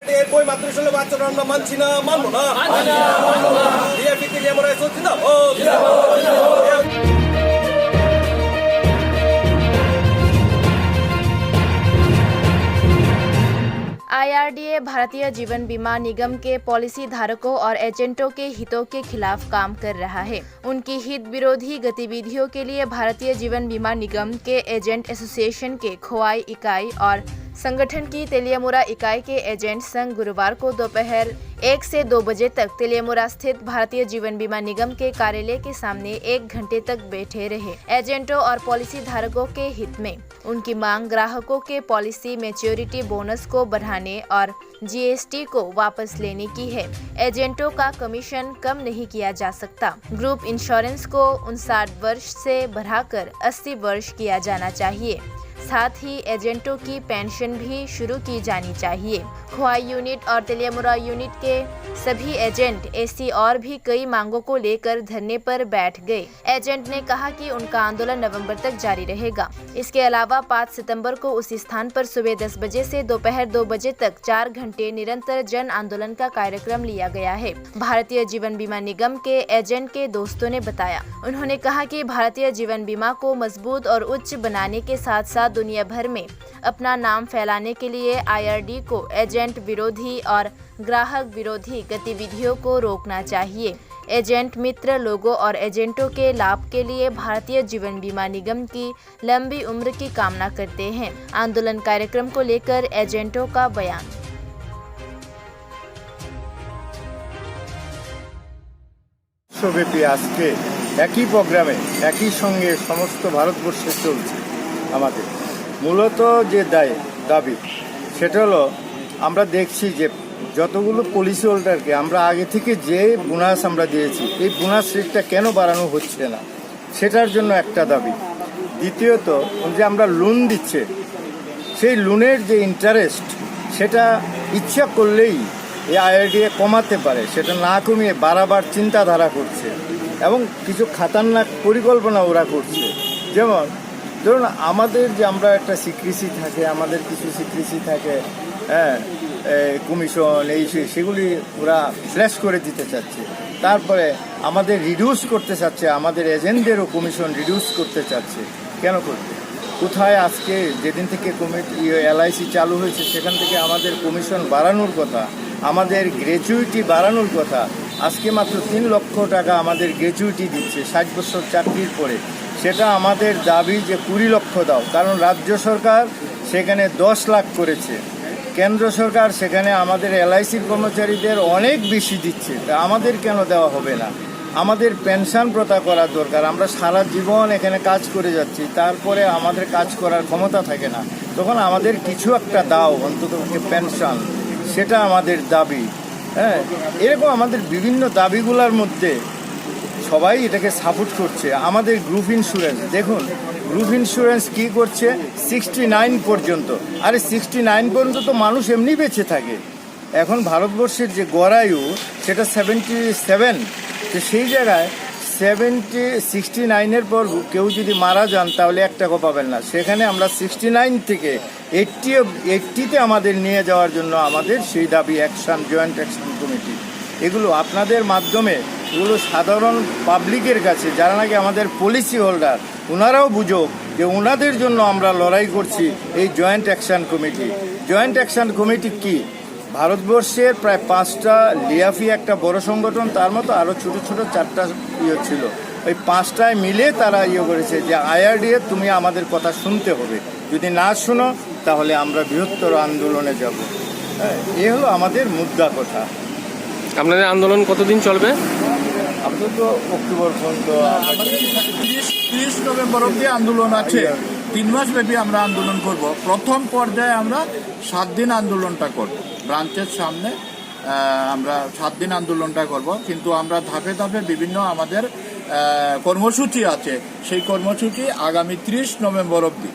বই মাতৃশূন্য আচরণ আমরা মানছি না, মানবো না। বিএনপিকে নিয়ে আমরা চলছি না। आईआरडीए भारतीय जीवन बीमा निगम के पॉलिसी धारकों और एजेंटों के हितों के खिलाफ काम कर रहा है। उनकी हित विरोधी गतिविधियों के लिए भारतीय जीवन बीमा निगम के एजेंट एसोसिएशन के खोवाई इकाई और संगठन की तेलियामुरा इकाई के एजेंट संघ गुरुवार को दोपहर 1 से 2 बजे तक तेलियामुरा स्थित भारतीय जीवन बीमा निगम के कार्यालय के सामने 1 घंटे तक बैठे रहे। एजेंटों और पॉलिसी धारकों के हित में उनकी मांग ग्राहकों के पॉलिसी मैच्योरिटी बोनस को बढ़ाने और जीएसटी को वापस लेने की है। एजेंटों का कमीशन कम नहीं किया जा सकता। ग्रुप इंश्योरेंस को 59 वर्ष से बढ़ाकर 80 वर्ष किया जाना चाहिए। साथ ही एजेंटों की पेंशन भी शुरू की जानी चाहिए। खोवाई यूनिट और तेलियामुरा यूनिट के सभी एजेंट ऐसी और भी कई मांगों को लेकर धरने पर बैठ गए। एजेंट ने कहा कि उनका आंदोलन नवंबर तक जारी रहेगा। इसके अलावा 5 सितंबर को उसी स्थान पर सुबह 10 बजे से दोपहर 2 बजे तक 4 घंटे निरंतर जन आंदोलन का कार्यक्रम लिया गया है। भारतीय जीवन बीमा निगम के एजेंट के दोस्तों ने बताया। उन्होंने कहा कि भारतीय जीवन बीमा को मजबूत और उच्च बनाने के साथ साथ दुनिया भर में अपना नाम फैलाने के लिए आईआरडी को एजेंट विरोधी और ग्राहक विरोधी गतिविधियों को रोकना चाहिए। एजेंट मित्र लोगों और एजेंटों के लाभ के लिए भारतीय जीवन बीमा निगम की लंबी उम्र की कामना करते हैं। आंदोलन कार्यक्रम को लेकर एजेंटों का बयान। বিশ্বব্যাপী আজকে একই প্রোগ্রামে একই সঙ্গে সমস্ত ভারতবর্ষে চলছে। আমাদের মূলত যে দাবি সেটা হলো, আমরা দেখছি যে যতগুলো পলিসি হোল্ডারকে আমরা আগে থেকে যে বোনাস আমরা দিয়েছি, এই বোনাস রেটটা কেন বাড়ানো হচ্ছে না, সেটার জন্য একটা দাবি। দ্বিতীয়ত, যে আমরা লোন দিচ্ছে, সেই লোনের যে ইন্টারেস্ট সেটা ইচ্ছা করলেই এই আইআরডিএ কমাতে পারে, সেটা না কমিয়ে বাড়াবার চিন্তাধারা করছে এবং কিছু খাতারনাক পরিকল্পনা ওরা করছে। যেমন ধরুন, আমাদের যে আমরা একটা সিক্রেসি থাকে, আমাদের কিছু সিক্রেসি থাকে, হ্যাঁ, কমিশন এই সেগুলি ওরা ফ্ল্যাশ করে দিতে চাচ্ছে। তারপরে আমাদের রিডিউস করতে চাচ্ছে, আমাদের এজেন্টদেরও কমিশন রিডিউস করতে চাচ্ছে। কেন করবে? কোথায় আজকে যেদিন থেকে এলআইসি চালু হয়েছে সেখান থেকে আমাদের কমিশন বাড়ানোর কথা, আমাদের গ্র্যাচুইটি বাড়ানোর কথা। আজকে মাত্র 3 লক্ষ টাকা আমাদের গ্র্যাচুইটি দিচ্ছে 60 বছর চাকরির পরে। সেটা আমাদের দাবি যে 20 লক্ষ দাও, কারণ রাজ্য সরকার সেখানে 10 লাখ করেছে, কেন্দ্র সরকার সেখানে আমাদের এলআইসির কর্মচারীদের অনেক বেশি দিচ্ছে। তা আমাদের কেন দেওয়া হবে না? আমাদের পেনশন প্রথা করা দরকার। আমরা সারা জীবন এখানে কাজ করে যাচ্ছি, তারপরে আমাদের কাজ করার ক্ষমতা থাকে না, তখন আমাদের কিছু একটা দাও, অন্তত পেনশন, সেটা আমাদের দাবি। হ্যাঁ, এরকম আমাদের বিভিন্ন দাবিগুলোর মধ্যে সবাই এটাকে সাপোর্ট করছে। আমাদের গ্রুপ ইন্স্যুরেন্স দেখুন, গ্রুপ ইন্স্যুরেন্স কী করছে 69 পর্যন্ত। আরে 69 পর্যন্ত তো মানুষ এমনি বেঁচে থাকে। এখন ভারতবর্ষের যে গড়ায়ু সেটা 77, তো সেই জায়গায় 69-এর পর কেউ যদি মারা যান তাহলে 1 টাকা পাবেন না। সেখানে আমরা 69 থেকে 80-তে আমাদের নিয়ে যাওয়ার জন্য আমাদের সেই দাবি অ্যাকশন, জয়েন্ট অ্যাকশন কমিটি, এগুলো আপনাদের মাধ্যমে এগুলো সাধারণ পাবলিকের কাছে, যারা নাকি আমাদের পলিসি হোল্ডার, ওনারাও বুঝুক যে ওনাদের জন্য আমরা লড়াই করছি। এই joint action committee, joint action committee কি? ভারতবর্ষের প্রায় 5টা লিয়াফি একটা বড় সংগঠন, তার মতো আরও ছোটো ছোটো 4টা ছিল, ওই 5টায় মিলে তারা করেছে যে আইআরডিএ তুমি আমাদের কথা শুনতে হবে, যদি না শুনো তাহলে আমরা বৃহত্তর আন্দোলনে যাব। হ্যাঁ, এ হলো আমাদের মুদ্রা কথা। আপনাদের আন্দোলন কতদিন চলবে? আপাতত অক্টোবর পর্যন্ত। 30 নভেম্বর অব্দি আন্দোলন আছে। 3 মাস ব্যাপী আমরা আন্দোলন করব। প্রথম পর্যায়ে আমরা 7 দিন আন্দোলনটা করব, ব্রাঞ্চের সামনে আমরা 7 দিন আন্দোলনটা করব। কিন্তু আমরা ধাপে ধাপে বিভিন্ন আমাদের কর্মসূচি আছে, সেই কর্মসূচি আগামী 30 নভেম্বর অব্দি